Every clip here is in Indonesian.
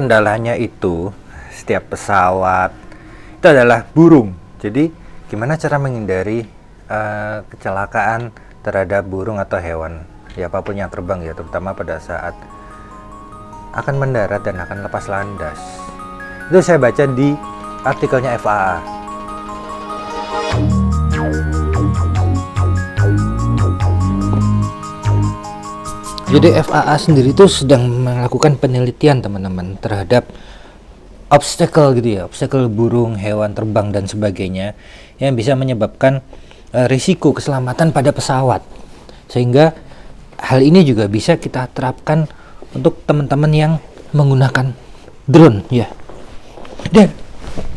kendalanya itu setiap pesawat itu adalah burung. Jadi gimana cara menghindari kecelakaan terhadap burung atau hewan ya apapun yang terbang ya, terutama pada saat akan mendarat dan akan lepas landas. Itu saya baca di artikelnya FAA. Jadi FAA sendiri itu sedang melakukan penelitian teman-teman terhadap obstacle gitu ya, obstacle burung, hewan terbang dan sebagainya yang bisa menyebabkan risiko keselamatan pada pesawat. Sehingga hal ini juga bisa kita terapkan untuk teman-teman yang menggunakan drone ya. Dan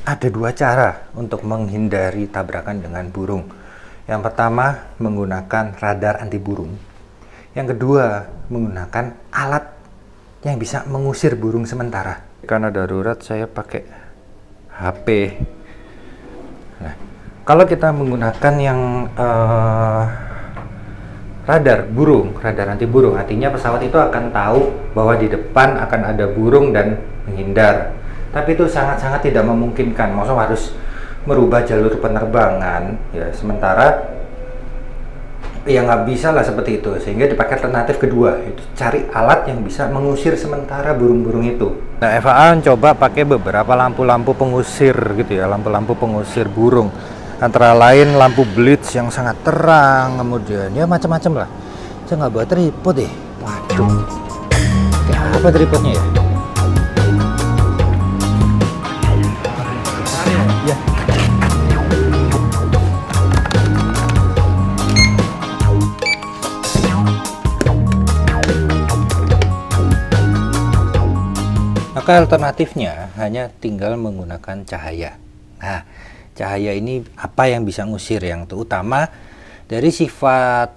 ada dua cara untuk menghindari tabrakan dengan burung. Yang pertama menggunakan radar anti burung. Yang kedua menggunakan alat yang bisa mengusir burung sementara. Karena darurat saya pakai HP. Nah, kalau kita menggunakan yang radar burung, radar anti burung, artinya pesawat itu akan tahu bahwa di depan akan ada burung dan menghindar. Tapi itu sangat-sangat tidak memungkinkan. Maksudnya harus merubah jalur penerbangan ya, sementara ya nggak bisa lah seperti itu. Sehingga dipakai alternatif kedua, itu cari alat yang bisa mengusir sementara burung-burung itu. Nah, FAA coba pakai beberapa lampu-lampu pengusir gitu ya, lampu-lampu pengusir burung. Antara lain lampu blitz yang sangat terang, kemudian ya macam-macam lah. Saya nggak bawa tripod deh. Waduh, kayak apa tripodnya ya? Ya. Maka alternatifnya hanya tinggal menggunakan cahaya. Nah, cahaya ini apa yang bisa ngusir? Yang terutama dari sifat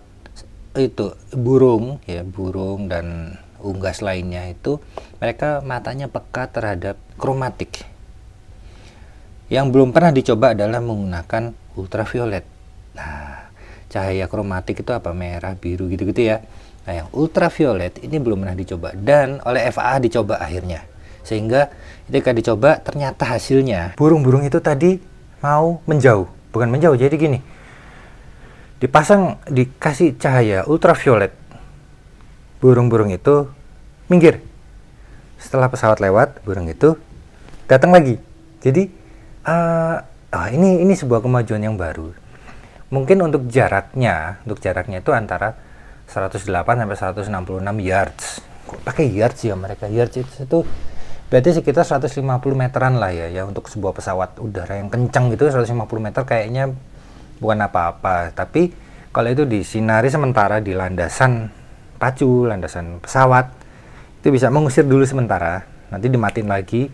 itu burung ya, burung dan unggas lainnya itu mereka matanya peka terhadap kromatik. Yang belum pernah dicoba adalah menggunakan ultraviolet. Nah, cahaya kromatik itu apa? Merah, biru gitu-gitu ya. Nah, yang ultraviolet ini belum pernah dicoba dan oleh FAA dicoba akhirnya. Sehingga ketika dicoba ternyata hasilnya burung-burung itu tadi mau menjauh, bukan menjauh, jadi gini, dikasih cahaya ultraviolet, burung-burung itu minggir. Setelah pesawat lewat, burung itu datang lagi. Jadi ini sebuah kemajuan yang baru. Mungkin untuk jaraknya itu antara 108 sampai 166 yards. Kok pakai yards ya mereka? Yards itu berarti sekitar 150 meteran lah ya untuk sebuah pesawat udara yang kencang gitu. 150 meter kayaknya bukan apa-apa, tapi kalau itu disinari sementara di landasan pacu, landasan pesawat, itu bisa mengusir dulu sementara, nanti dimatiin lagi,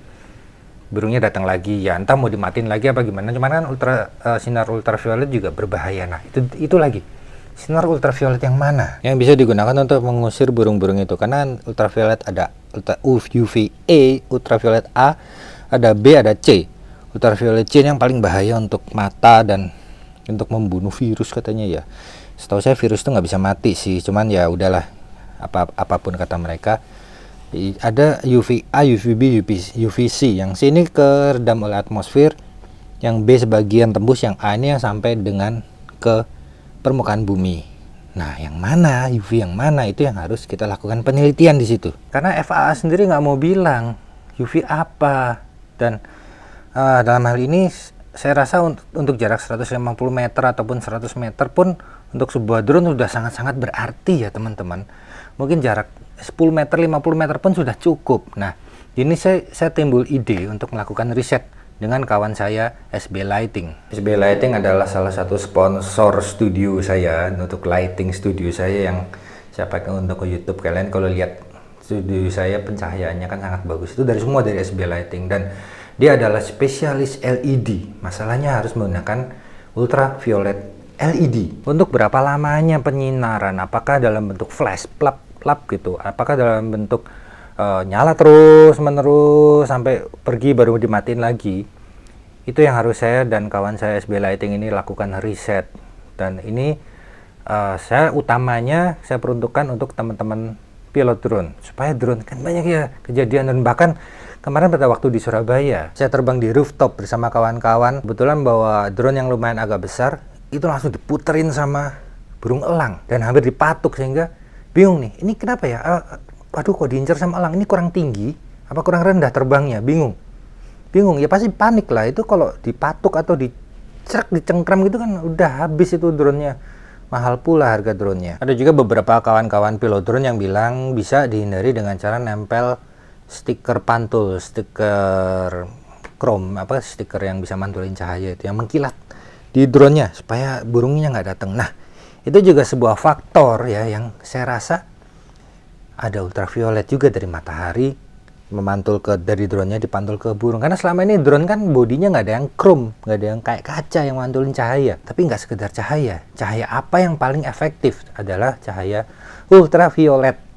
burungnya datang lagi ya, entah mau dimatiin lagi apa gimana. Cuman kan sinar ultraviolet juga berbahaya. Nah, itu lagi sinar ultraviolet yang mana yang bisa digunakan untuk mengusir burung-burung itu? Karena ultraviolet ada UVA, ultraviolet A, ada B, ada C. Ultraviolet C yang paling bahaya untuk mata dan untuk membunuh virus katanya ya. Setahu saya virus itu nggak bisa mati sih, cuman ya udahlah, apapun kata mereka. Ada UVA, UVB, UVC. Yang C ini keredam oleh atmosfer, yang B sebagian tembus, yang A ini yang sampai dengan ke permukaan bumi. Nah, yang mana UV yang mana itu yang harus kita lakukan penelitian di situ. Karena FAA sendiri nggak mau bilang UV apa. Dan dalam hal ini saya rasa untuk jarak 150 meter ataupun 100 meter pun untuk sebuah drone sudah sangat-sangat berarti ya teman-teman. Mungkin jarak 10 meter, 50 meter pun sudah cukup. Nah, ini saya timbul ide untuk melakukan riset dengan kawan saya SB Lighting. SB Lighting adalah salah satu sponsor studio saya, untuk lighting studio saya yang saya pakai untuk YouTube. Kalian kalau lihat studio saya pencahayaannya kan sangat bagus. Itu dari SB Lighting, dan dia adalah spesialis LED. Masalahnya harus menggunakan ultraviolet LED. Untuk berapa lamanya penyinaran? Apakah dalam bentuk flash, plap gitu? Apakah dalam bentuk nyala terus menerus sampai pergi baru dimatiin lagi? Itu yang harus saya dan kawan saya SB Lighting ini lakukan riset. Dan ini saya peruntukkan untuk teman-teman pilot drone, supaya drone kan banyak ya kejadian, dan bahkan Kemarin pada waktu di Surabaya, saya terbang di rooftop bersama kawan-kawan. Kebetulan bawa drone yang lumayan agak besar, itu langsung diputerin sama burung elang dan hampir dipatuk, sehingga bingung nih, ini kenapa ya? Waduh, kok diincar sama elang? Ini kurang tinggi apa kurang rendah terbangnya? Bingung ya, pasti panik lah. Itu kalau dipatuk atau dicengkram gitu kan udah habis itu drone-nya. Mahal pula harga drone-nya. Ada juga beberapa kawan-kawan pilot drone yang bilang bisa dihindari dengan cara nempel stiker pantul, stiker chrome, stiker yang bisa mantulin cahaya itu, yang mengkilat di drone-nya supaya burungnya nggak datang. Nah, itu juga sebuah faktor ya yang saya rasa ada ultraviolet juga dari matahari memantul dari drone-nya, dipantul ke burung. Karena selama ini drone kan bodinya nggak ada yang chrome, nggak ada yang kayak kaca yang mantulin cahaya. Tapi nggak sekedar cahaya. Cahaya apa yang paling efektif adalah cahaya ultraviolet.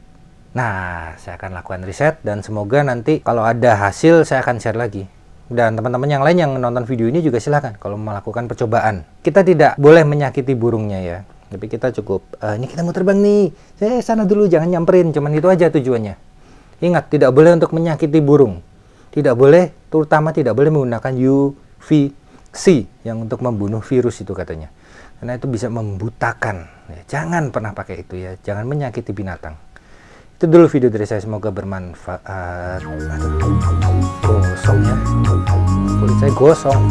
Nah, saya akan lakukan riset dan semoga nanti kalau ada hasil saya akan share lagi. Dan teman-teman yang lain yang nonton video ini juga silahkan kalau melakukan percobaan. Kita tidak boleh menyakiti burungnya ya. Tapi kita cukup, ini kita mau terbang nih. Saya sana dulu, jangan nyamperin. Cuman itu aja tujuannya. Ingat, tidak boleh untuk menyakiti burung. Tidak boleh, terutama tidak boleh menggunakan UVC yang untuk membunuh virus itu katanya. Karena itu bisa membutakan. Ya, jangan pernah pakai itu ya. Jangan menyakiti binatang. Itu dulu video dari saya, semoga bermanfaat. Aduh, gosong ya. Kulit saya gosong.